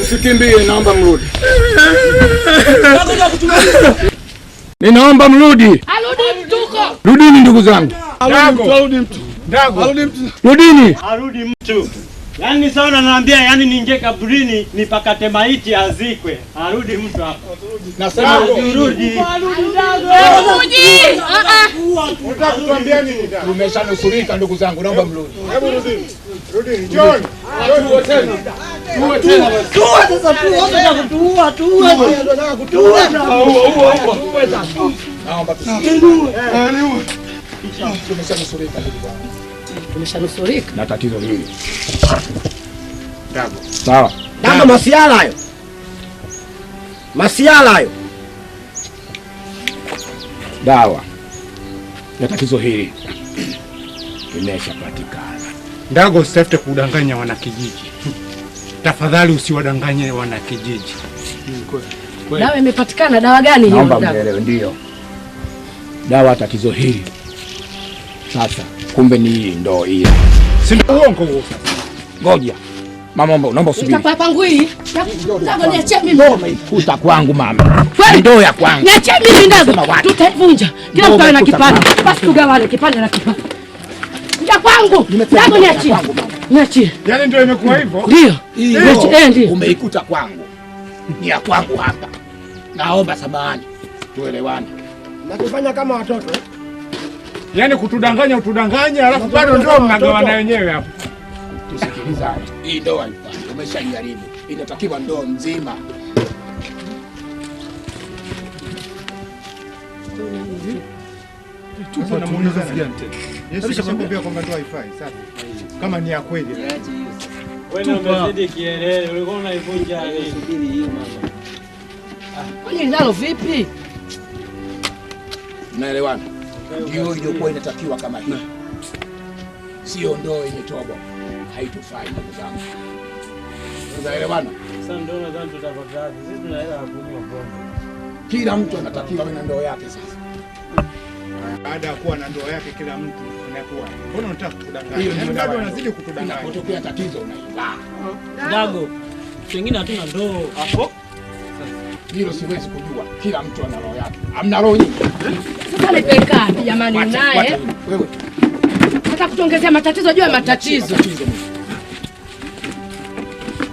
Msikimbie, naomba mrudi. Ninaomba mrudi. Arudi mtuko. Rudini ndugu zangu. Arudi mtu. Rudini. Arudi mtu. Yaani sawa naambia, yani niingie kaburini nipakate maiti azikwe. Arudi mtu hapa. Nasema arudi. Rudi. Unataka kutuambia nini dada? Tumeshanusurika ndugu zangu, naomba mrudi. Hebu rudini. Rudini. John. Tuwe tena. Tuwe sasa tuwe kutuua. Naomba tumeshanusurika ndugu zangu. Tumeshanusurika na tatizo hili. Dago. Sawa. Dago masiala hayo. Masiala hayo. Dawa ya tatizo hili imeshapatikana. Dago, usitafute kudanganya wanakijiji. Tafadhali usiwadanganye wanakijiji. Dawa imepatikana. Dawa gani hiyo? Naomba mnielewe, ndio. Dawa ya tatizo hili. Sasa kumbe ni hii ndo hii. Si ndio uongo huo sasa. Ngoja. Mama, naomba usubiri. Nitapa pangu hii. Dago niachie mimi. Ndo umeikuta kwangu mama. Ndo ya kwangu. Niachie mimi Dago. Tutaivunja. Kila mtu ana kipande. Basi tugawane kipande na kipande. Ndio kwangu. Dago niachie. Niachie. Yaani ndio imekuwa hivyo? Ndio. Ndio. Umeikuta kwangu. Ni ya kwangu hapa. Naomba samahani. Tuelewane. Na kufanya kama watoto. Yaani kutudanganya utudanganya, alafu bado ndio mnagawana wenyewe hapo. Tusikilizane. Hii ndoa haifai. Umeshajaribu. Inatakiwa ndoa nzima. Tupo na muuliza gani tena? Yesu alishakwambia kwamba ndoa haifai. Sasa kama ni ya kweli. Wewe umezidi kielele, ulikuwa unaivunja hii. Subiri hiyo mama. Kwani nalo vipi? Naelewana. Ndio ilikuwa inatakiwa kama hii. Sio ndoa imetoba. Haitufai ndugu zangu. Unaelewana? Sasa ndio nadhani tutapata. Sisi tunaelewa kunywa pombe. Kila mtu anatakiwa awe na ndoa yake sasa. Baada ya kuwa na ndoa yake kila mtu anakuwa. Mbona unataka kutudanganya? Hiyo ndio bado unazidi kutudanganya. Inapotokea tatizo unaivaa. Dago. Pengine hatuna ndoo hapo. Hilo siwezi kujua. Kila mtu ana roho yake. Hamna roho nyingi. Sasa nipeka jamani naye. Wewe. Hata kutuongezea matatizo juu ya matatizo.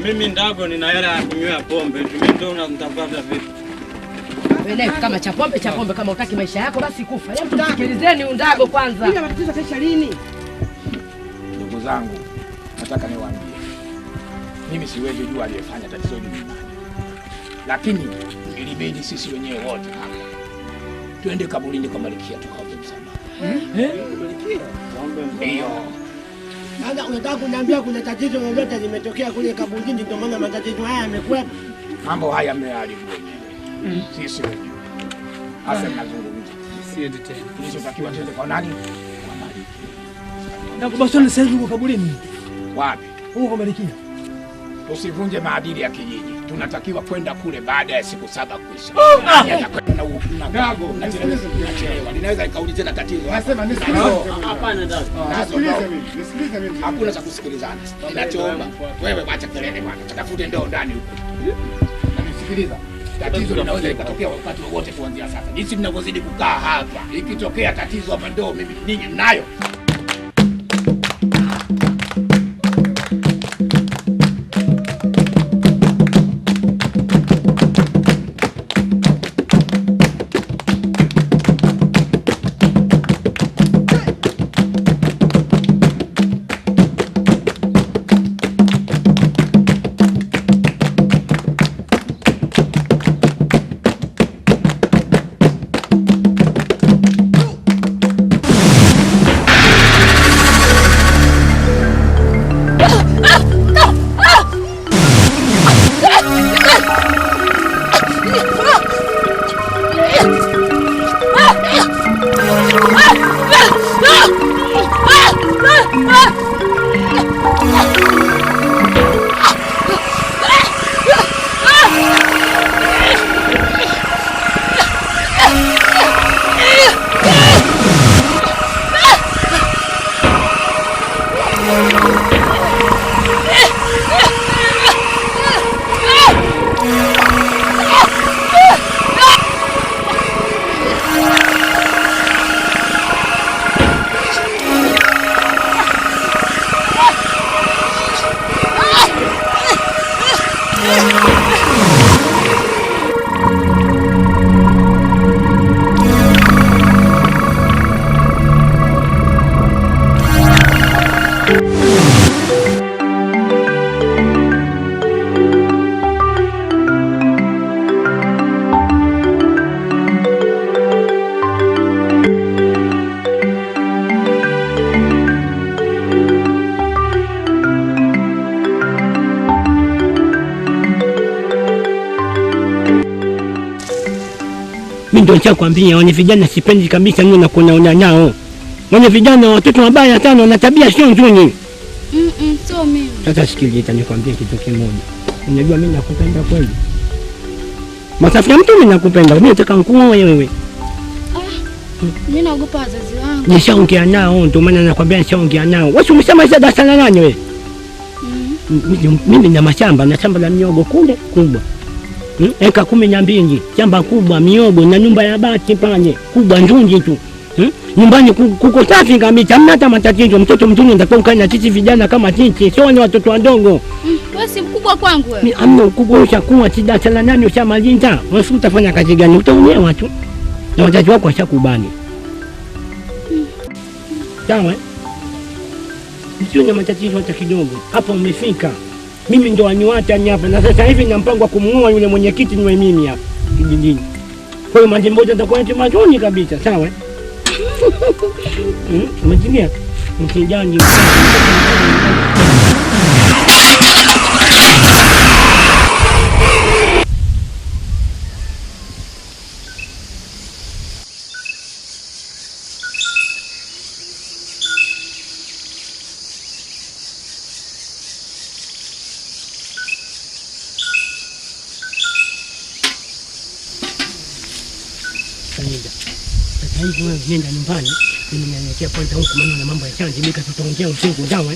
Mimi Dago nina hela ya kunywa pombe. Tumetoa unatapata vipi? Wewe kama cha pombe kama utaki maisha yako basi kufa. Hebu tusikilizeni Dago kwanza. Bila matatizo kesha lini? Ndugu zangu, nataka niwaambie. Mimi siwezi jua aliyefanya tatizo hili ni nani. Lakini ilibidi sisi wenyewe wote hapa twende kaburini kwa Malkia tukaombe msamaha. Malkia? Ndio. Sasa unataka kuniambia kuna tatizo lolote limetokea kule kaburini ndio maana matatizo haya yamekuwepo? Mambo haya mmeharibu wenyewe. Sisi wenyewe. Hasa nazungumza. Siende tena. Tulichotakiwa tuende kwa nani? Kwa Malkia. Na kubashoni sasa hivi kaburini. Wapi? Huko Malkia. Usivunje maadili ya kijiji. Tunatakiwa kwenda kule baada ya siku 7 kuisha. Dago, nachelewa. Ninaweza nikauli tena tatizo. Nasema nisikilize. Hapana Dago. Nisikilize mimi. Hakuna cha kusikilizana. Ninachoomba wewe acha kelele bwana. Tutafute ndoo ndani huko. Na nisikiliza. Tatizo linaweza likatokea wakati wowote kuanzia sasa. Jinsi mnavyozidi kukaa hapa. Ikitokea tatizo hapa ndoo mimi ninyi mnayo. ndio nishakwambia wale vijana sipendi kabisa mimi na kuona nao. Wale vijana watoto wabaya sana na tabia sio nzuri. Sio mimi. Sasa sikiliza nikwambie kitu kimoja. Unajua mimi nakupenda kweli. Masafi ya mtu mimi nakupenda. Mimi nataka nikuoe wewe. Mimi naogopa wazazi wangu. Nishaongea nao ndio maana nakwambia nishaongea nao. Wewe umeshamaliza darasa la nani wewe? Mimi na mashamba na shamba la miogo kule kubwa. Eka 12, shamba kubwa miogo na nyumba ya bati pale kubwa nzuri tu. Nyumbani kuko safi kabisa, hamna hata matatizo. Mtoto mzuri ndio ukae na sisi vijana kama sisi, sio ni watoto wadogo. Wewe si mkubwa kwangu wewe. Hamna ukubwa, ushakuwa darasa la nani ushamaliza. Wewe utafanya kazi gani? Utaolewa tu. Na wazazi wako washakubali. Sawa? Sio na matatizo hata kidogo. Hapa umefika. Mimi ndo aniwata hapa na sasa hivi na mpango wa kumuoa yule mwenyekiti niwe mimi hapa kijijini. Kwa hiyo mambo moja nitakuwa ni mazuri kabisa, sawa? Umesikia? Msijani. Sasa hivi wewe nenda nyumbani, mimi naelekea kwanza huko maana na mambo ya chanzi mika tutaongea usiku dawa.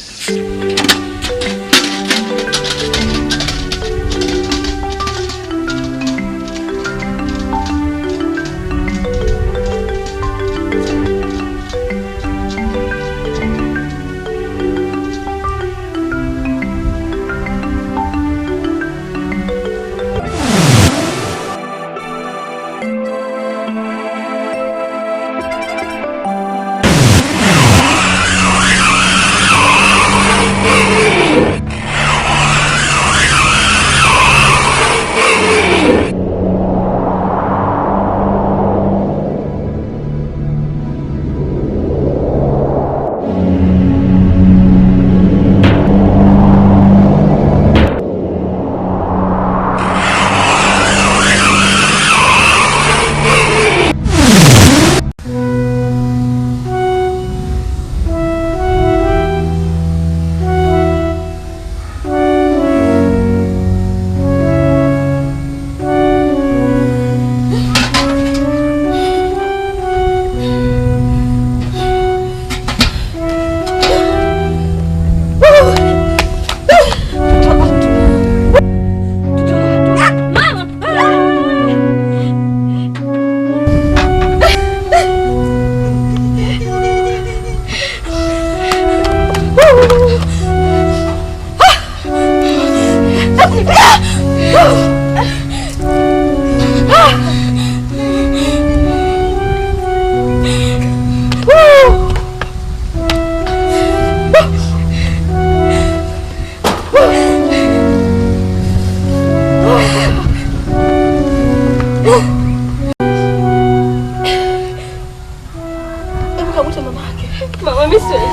Mama mimi siwezi.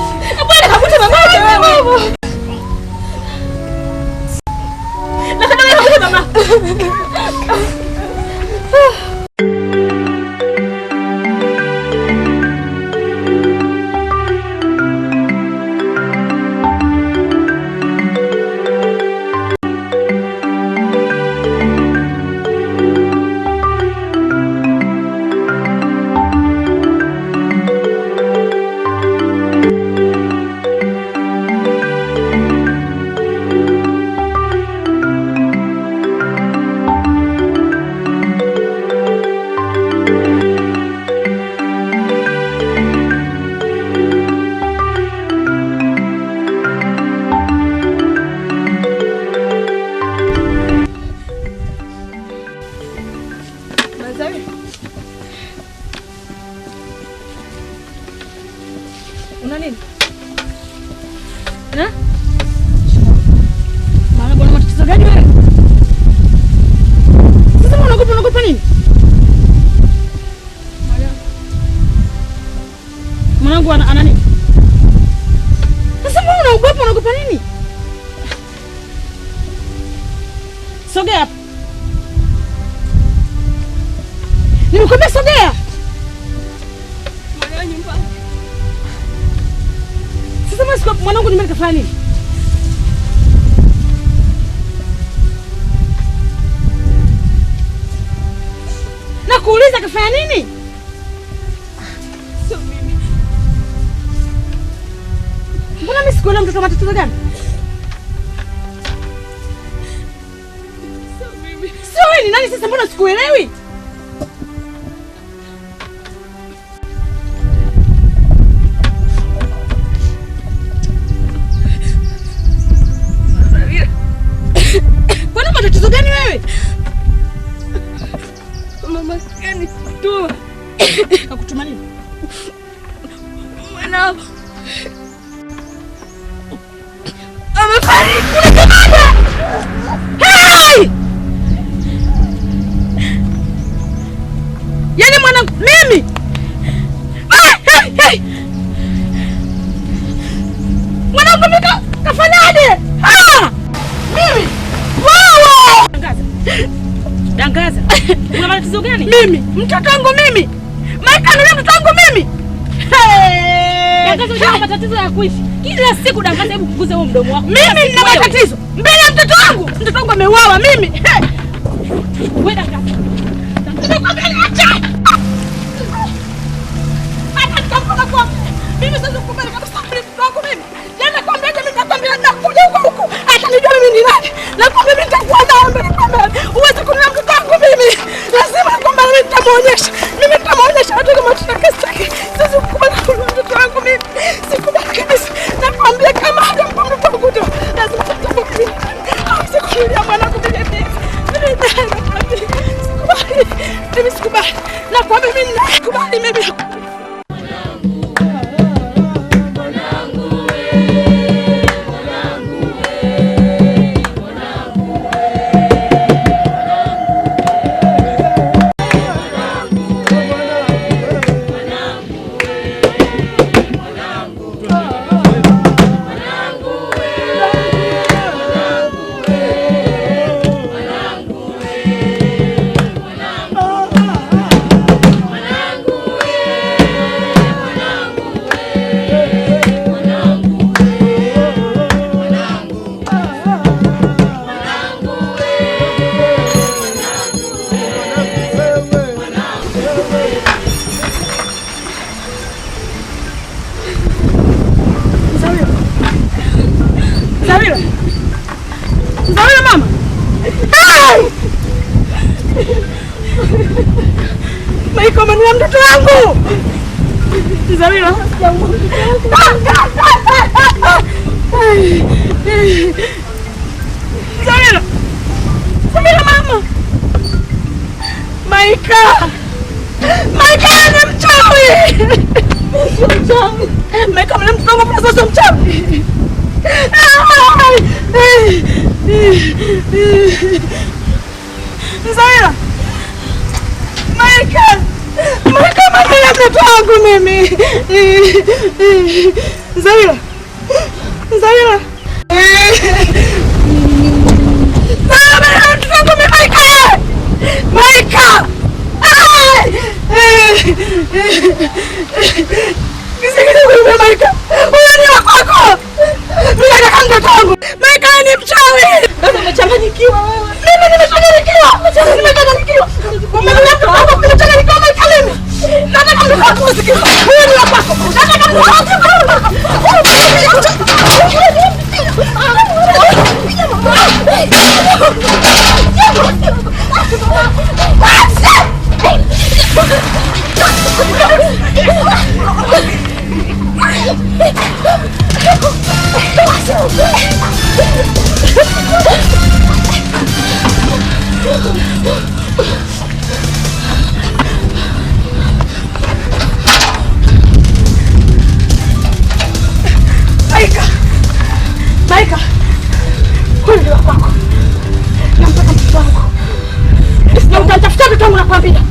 Bwana kakuta mama yake wewe. Nataka wewe mama. Una nini? Maana kuna matatizo gani wewe? Sasa unaogopa nini? Mwanangu ana nini? Sasa unaogopa nini? Sogea hapa. Nimekwambia sogea. Mwanao nyumbani. Sasa basi mwanangu nyumbani kafanya nini? Nakuuliza kafanya nini? Sio mimi. Mbona mimi sikuelewa mtoto matatizo gani? Sio mimi. Sio wewe ni nani sasa, mbona sikuelewi? Mbona matatizo gani wewe? Mama gani tu? Nakutuma nini? Mwanao amefariki kule kibanda. Hey! Yaani mwanangu mimi. Hey! Mwanangu mimi kafanyaje? Mimi. Wow! Dangaza. Una matatizo gani? Mimi, mtoto wangu mimi. Maika ndio mtoto wangu mimi. Dangaza, una matatizo ya kuishi. Kila siku Dangaza, hebu punguza huo mdomo wako. Mimi nina matatizo. Mbele ya mtoto wangu. Mtoto wangu ameuawa mimi. Wewe Dangaza. Nimekwambia niache. Hata nikamfuna kwa mimi sasa kukubali kabisa mtoto wangu mimi. Jana kwambia mimi nitakwambia nakuja huko. Hata nijue mimi ni nani. Nakwambia mimi nitakuwa nawe mbele kwa mbele. Uweze kuniona mtoto wangu mimi. Lazima kwamba mimi nitamuonyesha. Mimi nitamuonyesha watu kama tutakesa chake. Sasa kukubali kuniona mtoto wangu mimi. Sikubali kabisa. Nakwambia kama hata mpango wangu tu. Lazima tutakubali. Sikulia mwanangu mimi. Mimi nakwambia. Sikubali. Mimi sikubali. Nakwambia mimi nakubali mimi. Zawira mama. Maiko mania mtoto wangu. Zawira. Zawira. Zawira mama. Maika. Maika ni mchawi. Mchawi. Maika mwana mtoto wangu sasa mchawi. Zawira. Maika. Maika mama ya mtoto wangu mimi. Zawira. Zawira. Mama ya mtoto wangu mimi Maika. Maika. Kisikiliza wewe Maika. Wewe ni wako. Mimi nataka mtoto wangu. Maika ni mchawi. Sasa umechanganyikiwa wewe. Mimi nimechanganyikiwa. Nimechanganyikiwa. Nimechanganyikiwa Maika mimi. Nataka mtoto wangu usikie. Wewe ni wako. Nataka mtoto wangu. Maika. Maika. Huyu ni wako. Nampaka mtoto wangu. Na utamtafuta mtoto wangu nakwambia.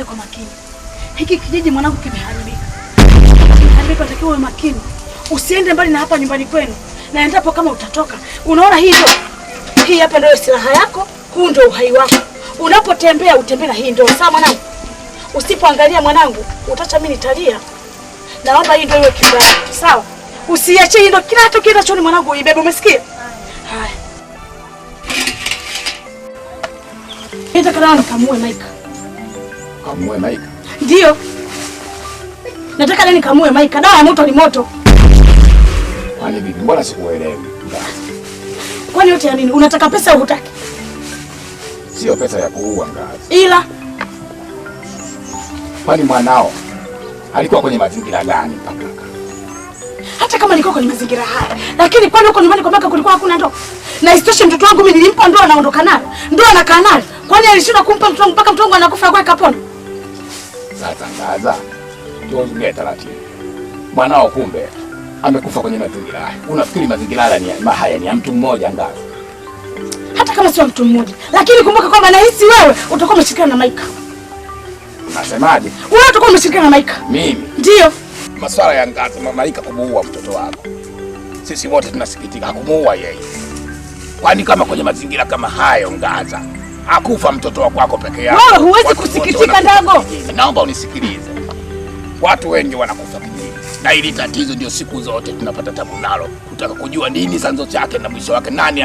nisikilize kwa makini. Hiki kijiji mwanangu kimeharibika. Haribika, unatakiwa uwe makini. Usiende mbali na hapa nyumbani kwenu. Na endapo kama utatoka, unaona hii hapa ndio silaha yako, huu ndio uhai wako. Unapotembea utembee na hii ndio. Sawa mwanangu? Usipoangalia mwanangu, utacha mimi nitalia. Naomba hii ndio iwe kibali. Sawa? Usiache hii ndio kila kitu kienda choni mwanangu uibebe, umesikia? Haya. Nataka nikamue Maika. Kamue Maika? Ndio. Nataka leo nikamue Maika. Dawa ya moto ni moto. Kwani vipi? Mbona sikuelewi? Kwani yote ya nini? Unataka pesa au hutaki? Sio pesa ya kuua Ngazi. Ila kwani mwanao alikuwa kwenye mazingira gani mpaka? Hata kama nilikuwa kwenye mazingira haya, lakini kwani huko nyumbani kwa Maika kulikuwa hakuna ndoa? Na isitoshe mtoto wangu mimi nilimpa ndoa anaondoka nayo. Ndoa anakaa nayo. Kwani alishinda kumpa mtoto wangu mpaka mtoto wangu anakufa kwa kapona? Sasa Ngaza, tuongee taratibu. Mwanao kumbe amekufa kwenye mazingira haya. Unafikiri mazingira haya ni ya mtu mmoja Ngaza? Hata kama sio mtu mmoja, lakini kumbuka kwamba nahisi wewe utakuwa umeshirikiana na Maika. Unasemaje? Wewe utakuwa umeshirikiana na Maika. Mimi? Ndio. Masuala ya Ngaza, Maika kumuua mtoto wako, sisi wote tunasikitika. Hakumuua yeye. Kwani kama kwenye mazingira kama hayo Ngaza, hakufa mtoto wako peke yako. Wewe huwezi kusikitika Ndago. Naomba unisikilize. Watu wengi wanakufa kijijini. Na ili tatizo ndio siku zote tunapata tabu nalo. Kutaka kujua nini chanzo chake na mwisho wake nani